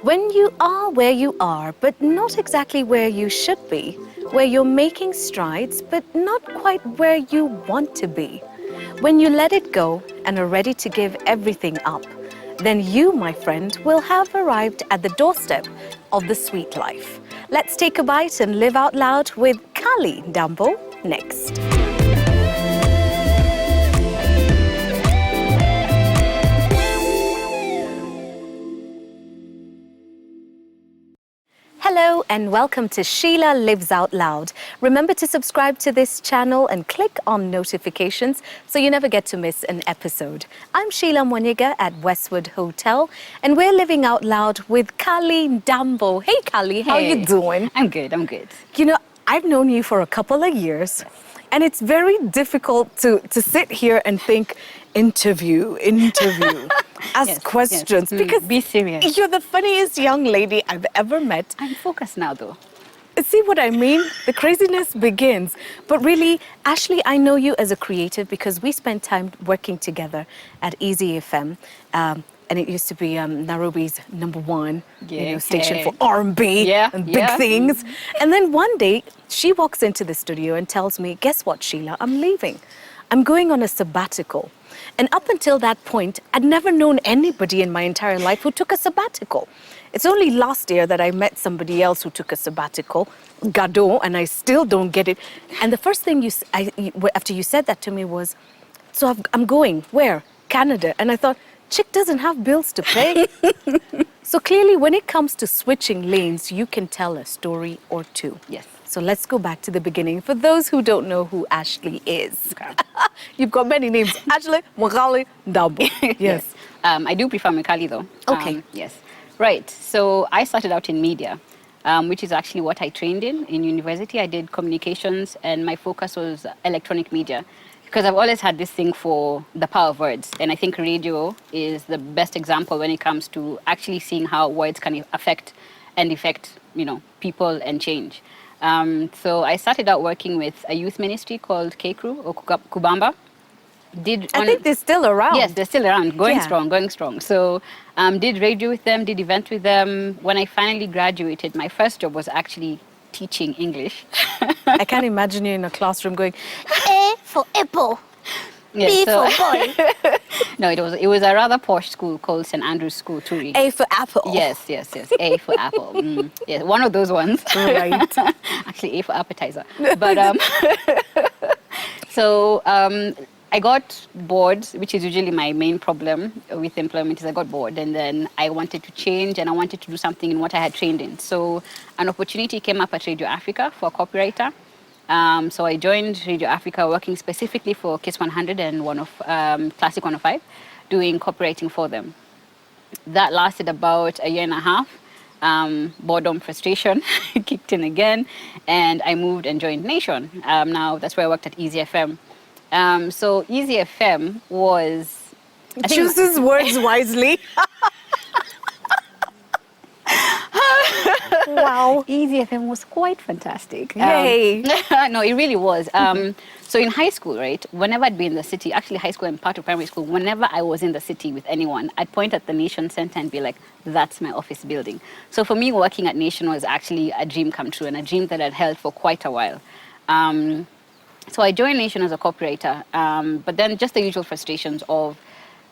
When you are where you are, but not exactly where you should be, where you're making strides, but not quite where you want to be, when you let it go and are ready to give everything up, then you, my friend, will have arrived at the doorstep of the sweet life. Let's take a bite and live out loud with Kali Ndambo next. Hello and welcome to Sheila Lives Out Loud. Remember to subscribe to this channel and click on notifications so you never get to miss an episode. I'm Sheila Mwaniga at Westwood Hotel and we're living out loud with Kali Ndambo. Hey Kali, how are you doing? I'm good, I'm good. You know, I've known you for a couple of years and it's very difficult to sit here and think, interview, ask questions. Because be serious. You're the funniest young lady I've ever met. I'm focused now though. See what I mean? The craziness begins. But really, Ashley, I know you as a creative because we spent time working together at Easy FM. And it used to be Nairobi's #1 station for R&B and big things. And then one day, she walks into the studio and tells me, guess what, Sheila? I'm leaving. I'm going on a sabbatical. And up until that point, I'd never known anybody in my entire life who took a sabbatical. It's only last year that I met somebody else who took a sabbatical, Gado, and I still don't get it. And the first thing after you said that to me was, so I'm going, where? Canada. And I thought, chick doesn't have bills to pay. So clearly, when it comes to switching lanes, you can tell a story or two. Yes. So let's go back to the beginning. For those who don't know who Ashley is. Okay. You've got many names. Ashley, Mwikali, Ndambo. Yes. I do prefer Mwikali though. Okay. Yes. Right. So I started out in media, which is actually what I trained in university. I did communications and my focus was electronic media because I've always had this thing for the power of words. And I think radio is the best example when it comes to actually seeing how words can affect people and change. So I started out working with a youth ministry called K-Crew or Kubamba. I think they're still around. Yes, they're still around, going strong. So did radio with them, did event with them. When I finally graduated, my first job was actually teaching English. I can't imagine you in a classroom going, A for apple. Yes, B for boy. No, it was a rather posh school called St. Andrew's School, Turi. A for apple. Yes. A for apple. Yes, one of those ones. Right. Actually, A for appetizer. But so I got bored, which is usually my main problem with employment. Is I got bored, and then I wanted to change, and I wanted to do something in what I had trained in. So an opportunity came up at Radio Africa for a copywriter. So I joined Radio Africa working specifically for Kiss 100 and Classic 105, doing copywriting for them. That lasted about a year and a half. Boredom, frustration kicked in again, and I moved and joined Nation. Now that's where I worked at Easy FM. So Easy FM was... Chooses words wisely. Wow. Easy FM was quite fantastic. Yay. No, it really was. So in high school, right, whenever I'd be in the city, actually high school and part of primary school, whenever I was in the city with anyone, I'd point at the Nation Center and be like, that's my office building. So for me, working at Nation was actually a dream come true and a dream that I'd held for quite a while. So I joined Nation as a copywriter, but then just the usual frustrations of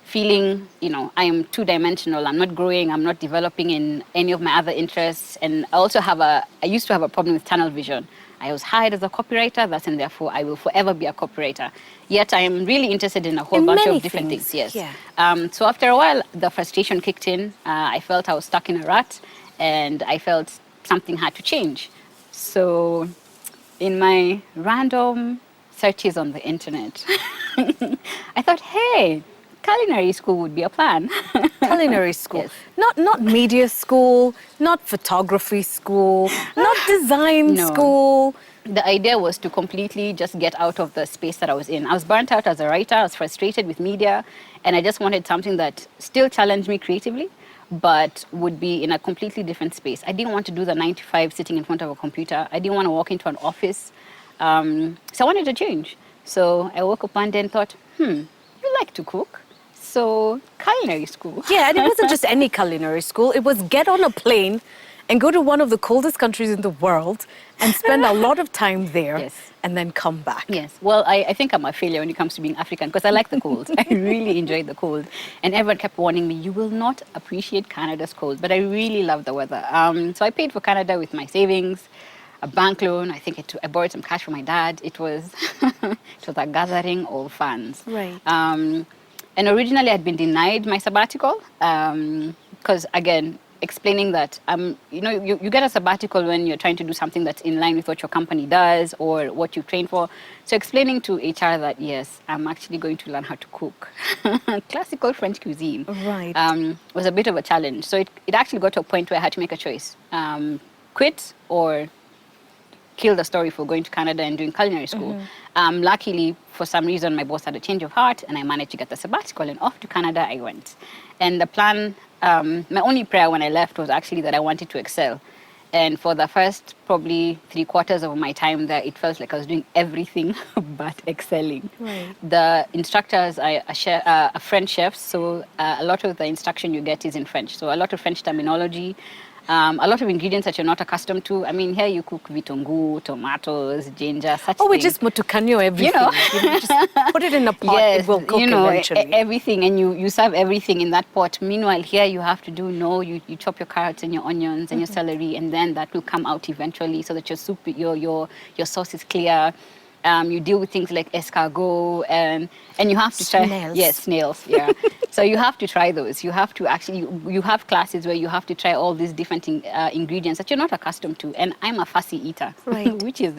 feeling, I am two-dimensional. I'm not growing. I'm not developing in any of my other interests. And I used to have a problem with tunnel vision. I was hired as a copywriter, and therefore I will forever be a copywriter. Yet I am really interested in a whole bunch of different things. Yes. Yeah. So after a while, the frustration kicked in. I felt I was stuck in a rut, and I felt something had to change. So in my random searches on the internet, I thought, hey, culinary school would be a plan. Culinary school. Yes. Not media school, not photography school, not design school. The idea was to completely just get out of the space that I was in. I was burnt out as a writer. I was frustrated with media. And I just wanted something that still challenged me creatively, but would be in a completely different space. I didn't want to do the 9 to 5 sitting in front of a computer. I didn't want to walk into an office. So I wanted to change. So I woke up one day and thought, you like to cook. So culinary school. Yeah, and it wasn't just any culinary school. It was get on a plane and go to one of the coldest countries in the world and spend a lot of time there Yes. and then come back. Yes. Well, I think I'm a failure when it comes to being African because I like the cold. I really enjoyed the cold. And everyone kept warning me, you will not appreciate Canada's cold. But I really love the weather. So I paid for Canada with my savings, a bank loan. I borrowed some cash from my dad. It was, it was a gathering of funds. Right. And originally I'd been denied my sabbatical because, again, explaining that you get a sabbatical when you're trying to do something that's in line with what your company does or what you train for. So explaining to HR that yes, I'm actually going to learn how to cook classical French cuisine. Right. Was a bit of a challenge. So it actually got to a point where I had to make a choice: quit or kill the story for going to Canada and doing culinary school. Luckily, for some reason, my boss had a change of heart and I managed to get the sabbatical, and off to Canada I went. And the plan, my only prayer when I left was actually that I wanted to excel. And for the first probably 3/4 of my time there, it felt like I was doing everything but excelling. Right. The instructors are French chefs, so a lot of the instruction you get is in French. So a lot of French terminology, a lot of ingredients that you're not accustomed to. I mean, here you cook vitongu, tomatoes, ginger, such Oh, we things. just mutukanyo everything. You know. Just put it in a pot, Yes, it will cook eventually. everything, and you serve everything in that pot. Meanwhile, here you have to do, you chop your carrots and your onions and your celery, and then that will come out eventually so that your soup, your sauce is clear. You deal with things like escargot, and you have to try... Snails. Yes, snails, yeah. So you have to try those. You have to actually... You have classes where you have to try all these different ingredients that you're not accustomed to. And I'm a fussy eater, Right. which is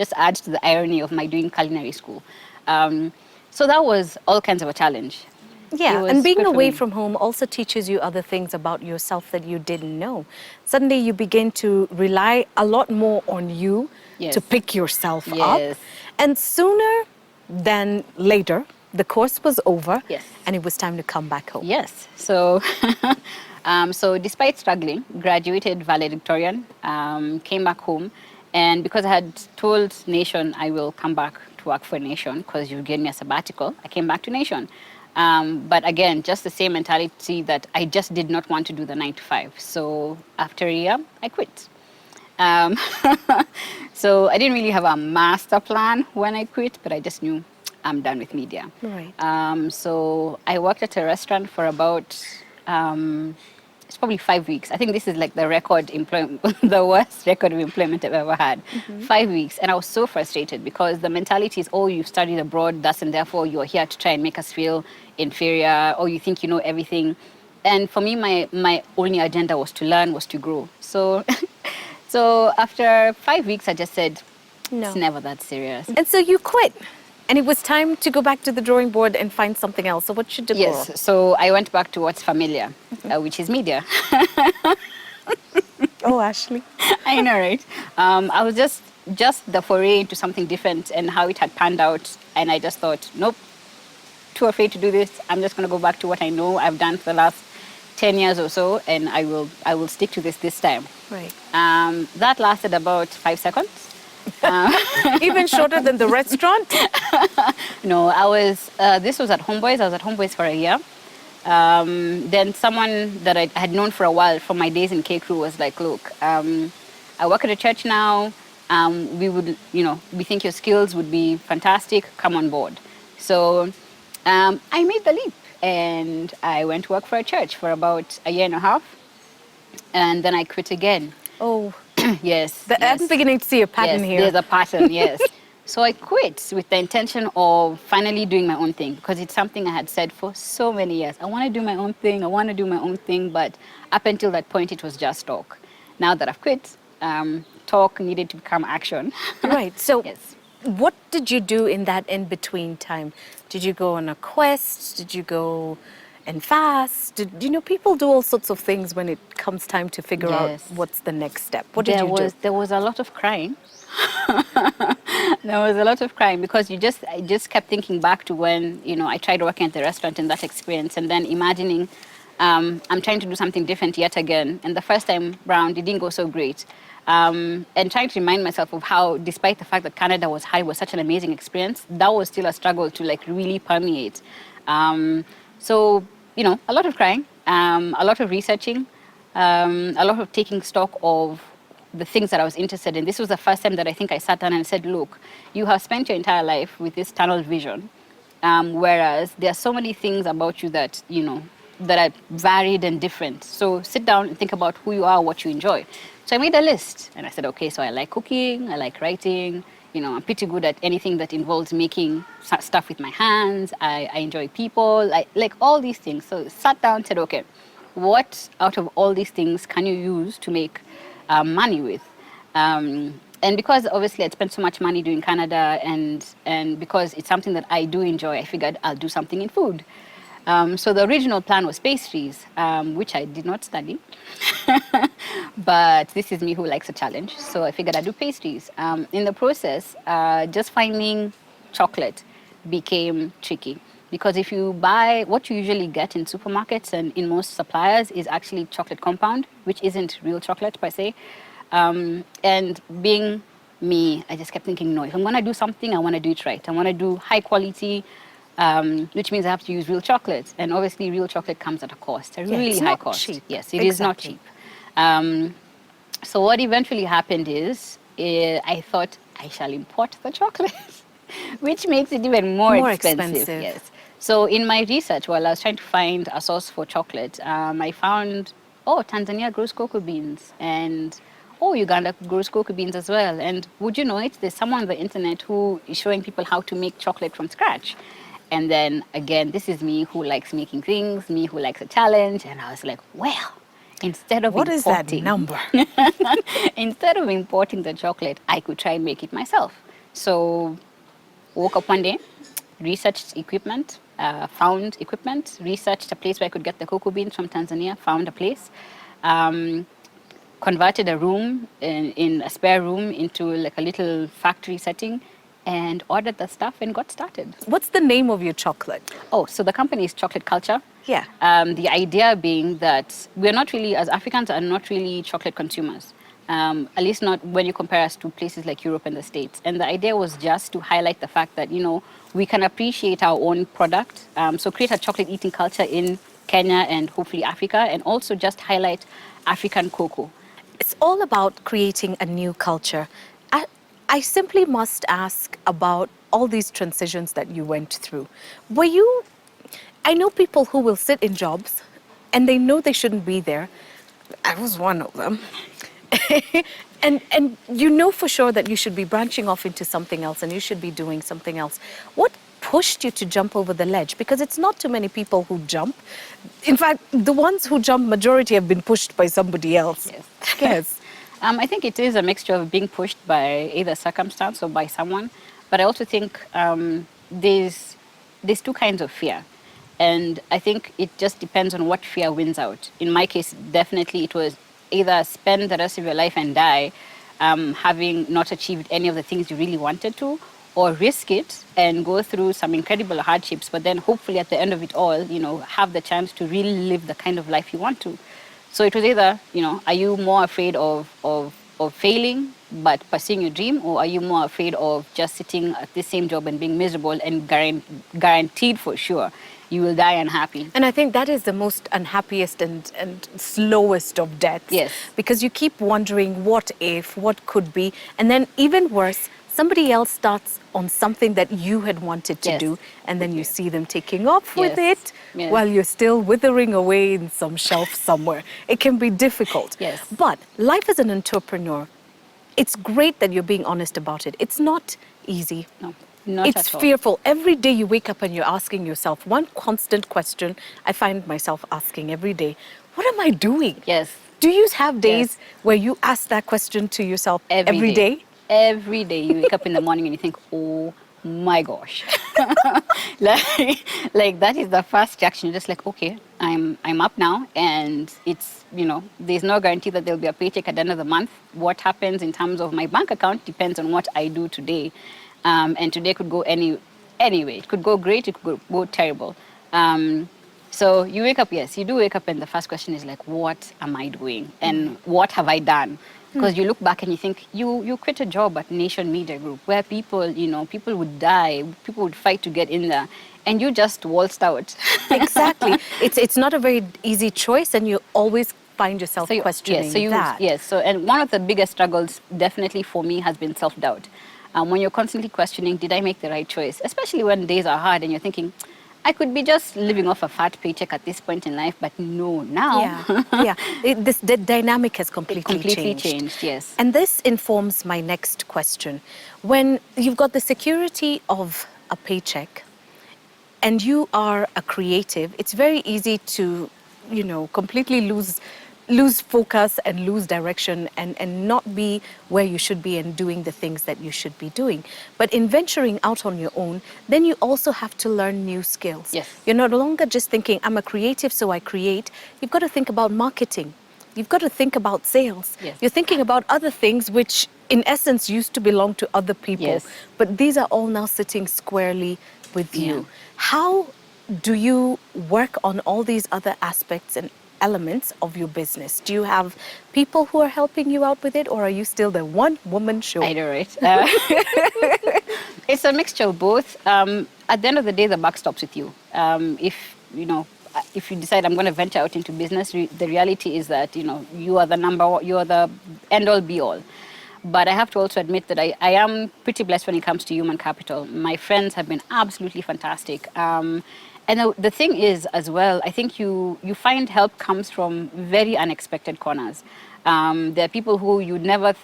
just adds to the irony of my doing culinary school. So that was all kinds of a challenge. Yeah, It and was being good for away me. from home also teaches you other things about yourself that you didn't know. Suddenly you begin to rely a lot more on you Yes. to pick yourself up. Yes. And sooner than later, the course was over Yes. and it was time to come back home. Yes. So, so despite struggling, graduated valedictorian, came back home, and because I had told Nation I will come back to work for Nation because you gave me a sabbatical, I came back to Nation. But again, just the same mentality that I just did not want to do the 9 to 5. So after a year, I quit. So I didn't really have a master plan when I quit, but I just knew I'm done with media. Right. So I worked at a restaurant for about, it's probably 5 weeks. I think this is like the the worst record of employment I've ever had. 5 weeks. And I was so frustrated because the mentality is, oh, you've studied abroad, thus and therefore you're here to try and make us feel inferior, or you think you know everything. And for me, my only agenda was to learn, was to grow. So, so after 5 weeks, I just said, No. it's never that serious. And so you quit. And it was time to go back to the drawing board and find something else. So what should you do? Yes, so I went back to what's familiar, which is media. Oh, Ashley. I know, right? I was just the foray into something different and how it had panned out. And I just thought, nope, too afraid to do this. I'm just going to go back to what I know I've done for the last 10 years or so, and I will stick to this time. Right. That lasted about 5 seconds. Even shorter than the restaurant? No, this was at Homeboys. I was at Homeboys for a year. Then someone that I had known for a while from my days in K-Crew was like, look, I work at a church now. We think your skills would be fantastic. Come on board. So I made the leap and I went to work for a church for about a year and a half. And then I quit again. Oh, Yes. I'm beginning to see a pattern Yes, here. there's a pattern, yes. So I quit with the intention of finally doing my own thing because it's something I had said for so many years. I want to do my own thing, but up until that point, it was just talk. Now that I've quit, talk needed to become action. Right. So Yes. what did you do in that in-between time? Did you go on a quest? Did you go and fast? People do all sorts of things when it comes time to figure out Yes. what's the next step. What did you do? There was a lot of crying. There was a lot of crying because I just kept thinking back to when, I tried working at the restaurant and that experience, and then imagining I'm trying to do something different yet again. And the first time round, it didn't go so great. And trying to remind myself of how, despite the fact that Canada was such an amazing experience, that was still a struggle to really permeate. So, a lot of crying, a lot of researching, a lot of taking stock of the things that I was interested in. This was the first time that I think I sat down and said, look, you have spent your entire life with this tunnel vision, whereas there are so many things about you that, that are varied and different. So sit down and think about who you are, what you enjoy. So I made a list and I said, okay, so I like cooking, I like writing, I'm pretty good at anything that involves making stuff with my hands. I enjoy people, I like all these things. So sat down and said, okay, what out of all these things can you use to make money with? And because obviously I'd spent so much money doing Canada and because it's something that I do enjoy, I figured I'll do something in food. So the original plan was pastries, which I did not study. But this is me who likes a challenge. So I figured I'd do pastries. In the process, just finding chocolate became tricky. Because if you buy, what you usually get in supermarkets and in most suppliers is actually chocolate compound, which isn't real chocolate per se. And being me, I just kept thinking, no, if I'm going to do something, I want to do it right. I want to do high quality, which means I have to use real chocolate. And obviously, real chocolate comes at a cost, a really high cost. Cheap. Yes, it is not cheap. So what eventually happened is I thought I shall import the chocolate, which makes it even more expensive. Yes. So in my research, while I was trying to find a source for chocolate, I found, Tanzania grows cocoa beans, and Uganda grows cocoa beans as well. And would you know it, there's someone on the internet who is showing people how to make chocolate from scratch. And then again, this is me who likes making things, me who likes a challenge. And I was like, well, instead of importing... What is that number? Instead of importing the chocolate, I could try and make it myself. So woke up one day, researched equipment, found equipment, researched a place where I could get the cocoa beans from Tanzania, found a place, converted a room in a spare room into like a little factory setting and ordered the stuff and got started. What's the name of your chocolate? So the company is Chocolate Culture. Yeah. The idea being that we're not really, as Africans, are not really chocolate consumers. At least not when you compare us to places like Europe and the States. And the idea was just to highlight the fact that, we can appreciate our own product. So create a chocolate eating culture in Kenya and hopefully Africa, and also just highlight African cocoa. It's all about creating a new culture. I simply must ask about all these transitions that you went through. I know people who will sit in jobs and they know they shouldn't be there. I was one of them. and you know for sure that you should be branching off into something else and you should be doing something else. What pushed you to jump over the ledge? Because it's not too many people who jump. In fact, the ones who jump, majority have been pushed by somebody else. Yes. Yes. I think it is a mixture of being pushed by either circumstance or by someone. But I also think there's two kinds of fear. And I think it just depends on what fear wins out. In my case, definitely it was either spend the rest of your life and die having not achieved any of the things you really wanted to, or risk it and go through some incredible hardships, but then hopefully at the end of it all, have the chance to really live the kind of life you want to. So it was either, are you more afraid of failing but pursuing your dream, or are you more afraid of just sitting at the same job and being miserable and guaranteed for sure you will die unhappy? And I think that is the most unhappiest and slowest of deaths. Yes. Because you keep wondering what if, what could be, and then even worse, somebody else starts on something that you had wanted to do, and then you see them taking off with it while you're still withering away in some shelf somewhere. It can be difficult. Yes. But life as an entrepreneur, it's great that you're being honest about it. It's not easy. No, not it's at all. fearful. Every day you wake up and you're asking yourself one constant question. I find myself asking every day, what am I doing? Yes. Do you have days where you ask that question to yourself every day? Every day you wake up in the morning and you think, oh my gosh. like that is the first reaction. You're just like, okay, I'm up now, and it's, there's no guarantee that there'll be a paycheck at the end of the month. What happens in terms of my bank account depends on what I do today. And today could go anyway. It could go great, it could go terrible. So you wake up, yes, you do wake up, and the first question is like, what am I doing? And what have I done? Because you look back and you think, you quit a job at Nation Media Group where people, people would die, people would fight to get in there, and you just waltzed out. Exactly. It's not a very easy choice, and you always find yourself So questioning that. and one of the biggest struggles definitely for me has been self-doubt. When you're constantly questioning, did I make the right choice? Especially when days are hard and you're thinking, I could be just living off a fat paycheck at this point in life, but no, now. Yeah. The dynamic has Completely changed, yes. And this informs my next question. When you've got the security of a paycheck and you are a creative, it's very easy to, completely lose focus and lose direction and not be where you should be and doing the things that you should be doing. But in venturing out on your own, then you also have to learn new skills. Yes. You're no longer just thinking, I'm a creative, so I create. You've got to think about marketing. You've got to think about sales. Yes. You're thinking about other things which in essence used to belong to other people. Yes. But these are all now sitting squarely with you. Yeah. How do you work on all these other aspects and elements of your business? Do you have people who are helping you out with it, or are you still the one-woman show? I know, right? It's a mixture of both. At the end of the day, the buck stops with you. If you decide I'm going to venture out into business, the reality is that you are the end-all, be-all. But I have to also admit that I am pretty blessed when it comes to human capital. My friends have been absolutely fantastic. And the thing is, as well, I think you find help comes from very unexpected corners. There are people who you'd never,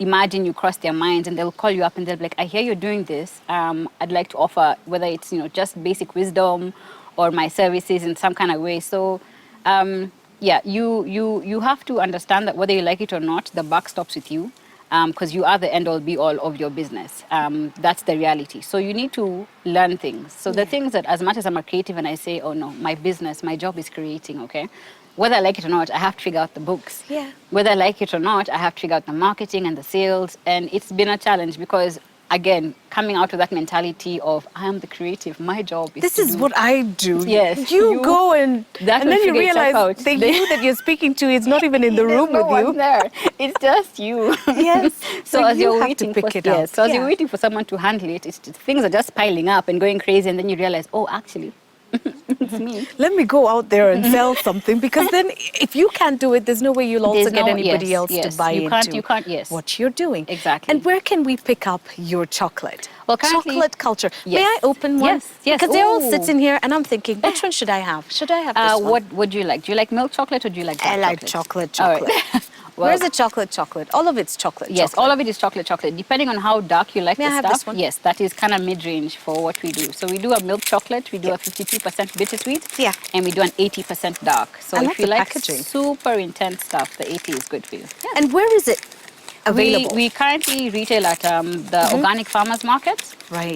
imagine you cross their minds, and they'll call you up and they'll be like, I hear you're doing this. I'd like to offer, whether it's, just basic wisdom or my services in some kind of way. So, you have to understand that whether you like it or not, the buck stops with you. Because you are the end-all, be-all of your business. That's the reality. So you need to learn things. So the things that, as much as I'm a creative and I say, oh no, my business, my job is creating, okay? Whether I like it or not, I have to figure out the books. Yeah. Whether I like it or not, I have to figure out the marketing and the sales. And it's been a challenge because, again, coming out of that mentality of, I am the creative, my job is This is what I do. Yes. You go and then you realize the you that you're speaking to is not even in the room with you. There. It's just you. Yes. So as you you're have waiting to pick for it up. So as you're waiting for someone to handle it, things are just piling up and going crazy, and then you realize, oh, actually, it's me. Let me go out there and sell something, because then if you can't do it, there's no way you'll also get anybody else to buy into what you're doing. Exactly. And where can we pick up your chocolate? Well, currently, chocolate culture. yes. May I open one? Yes. Because they're all sitting here and I'm thinking, which one should I have? Should I have this one? What would you like? Do you like milk chocolate or do you like dark I like chocolate? chocolate. All right. Well, where's the chocolate? All of it's chocolate. Yes, all of it is chocolate. Depending on how dark you like May I the have stuff. this one? Yes, that is kind of mid-range for what we do. So we do a milk chocolate, we do a 52% bittersweet, and we do an 80% dark. So I if like you the like packaging. super intense stuff, the 80 is good for you. Yeah. And where is it available? We currently retail at the organic farmers markets. Right.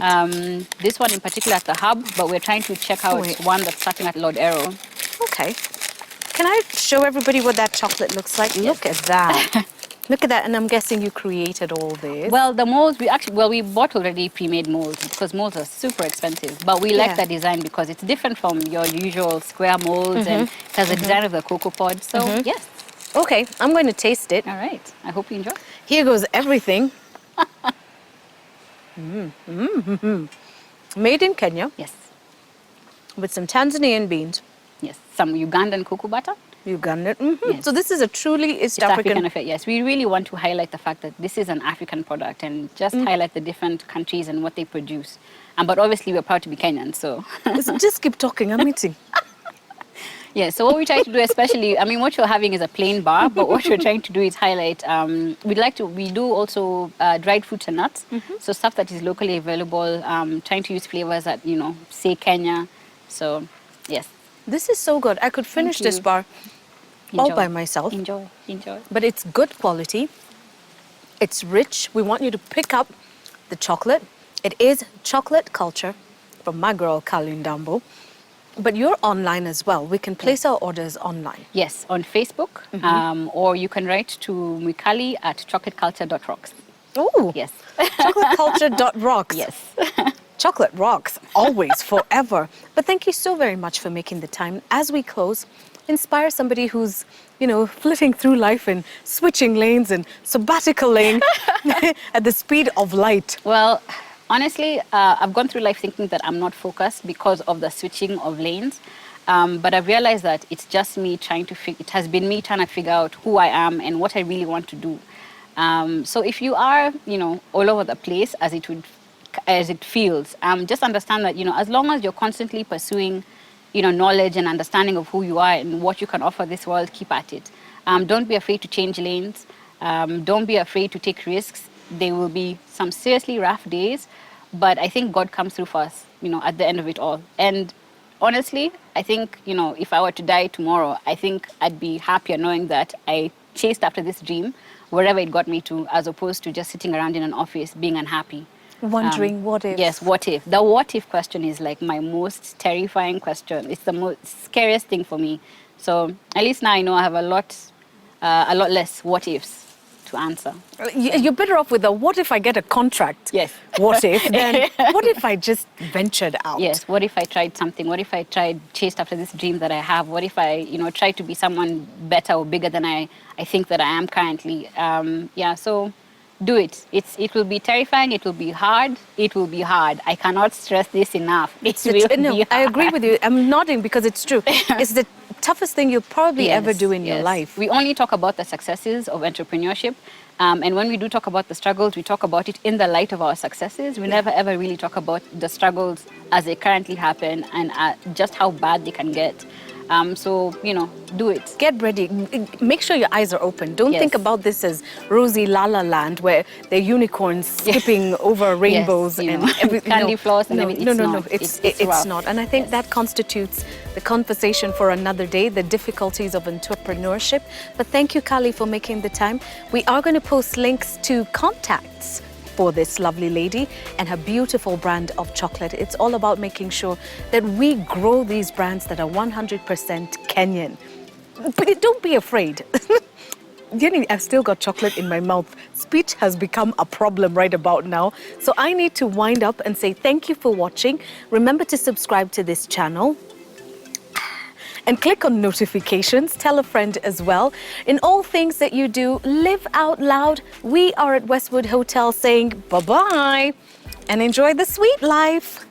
This one in particular at the Hub, but we're trying to check out one that's starting at Lord Arrow. Okay. Can I show everybody what that chocolate looks like? Look at that. Look at that, and I'm guessing you created all this. Well, the molds, we bought already pre-made molds because molds are super expensive. But we like that design because it's different from your usual square molds and it has the design of the cocoa pod. So, yes. Okay, I'm going to taste it. All right. I hope you enjoy. Here goes everything. Made in Kenya Yes. with some Tanzanian beans. Yes. Some Ugandan cocoa butter. Ugandan. Yes. So this is a truly East It's African affair. Yes, we really want to highlight the fact that this is an African product and just highlight the different countries and what they produce. But obviously, we're proud to be Kenyan, so. Just keep talking, I'm eating. Yeah, so what we try to do, especially, what you're having is a plain bar, but what we're trying to do is highlight, we do also dried fruits and nuts, so stuff that is locally available, trying to use flavors that, say Kenya, so yes. This is so good. I could finish this bar all by myself. Enjoy. But it's good quality. It's rich. We want you to pick up the chocolate. It is chocolate culture from my girl, Ndambo. But you're online as well. We can place our orders online. Yes, on Facebook, or you can write to Mwikali at chocolateculture.rocks. Oh, Yes. chocolateculture.rocks. Yes. chocolate rocks, always, forever. But thank you so very much for making the time. As we close, inspire somebody who's, flitting through life and switching lanes and sabbatical lane at the speed of light. Well, honestly, I've gone through life thinking that I'm not focused because of the switching of lanes. But I've realized that it's just me it has been me trying to figure out who I am and what I really want to do. So if you are, all over the place as it feels, just understand that, as long as you're constantly pursuing, knowledge and understanding of who you are and what you can offer this world, keep at it. Don't be afraid to change lanes. Don't be afraid to take risks. There will be some seriously rough days, but I think God comes through for us, at the end of it all. And honestly, I think, if I were to die tomorrow, I think I'd be happier knowing that I chased after this dream, wherever it got me to, as opposed to just sitting around in an office being unhappy. Wondering what if. Yes, what if. The what if question is like my most terrifying question. It's the most scariest thing for me. So at least now I know I have a lot less what ifs to answer. You're better off with a what if I get a contract? Yes. What if? Then what if I just ventured out? Yes. What if I tried something? What if I chased after this dream that I have? What if I, tried to be someone better or bigger than I think that I am currently? So do it. It will be terrifying. It will be hard. It will be hard. I cannot stress this enough. It will be hard. I agree with you. I'm nodding because it's true. It's the toughest thing you'll probably ever do in your life. We only talk about the successes of entrepreneurship. And when we do talk about the struggles, we talk about it in the light of our successes. We never ever really talk about the struggles as they currently happen and just how bad they can get. So, do it. Get ready. Make sure your eyes are open. Don't think about this as rosy la la land where there are unicorns skipping over rainbows and everything. Candy floss and everything. No. It's not. And I think that constitutes the conversation for another day, the difficulties of entrepreneurship. But thank you, Kali, for making the time. We are going to post links to contacts for this lovely lady and her beautiful brand of chocolate. It's all about making sure that we grow these brands that are 100% Kenyan. But don't be afraid. I've still got chocolate in my mouth. Speech has become a problem right about now. So I need to wind up and say thank you for watching. Remember to subscribe to this channel. And click on notifications. Tell a friend as well. In all things that you do, live out loud. We are at Westwood Hotel saying bye-bye and enjoy the sweet life.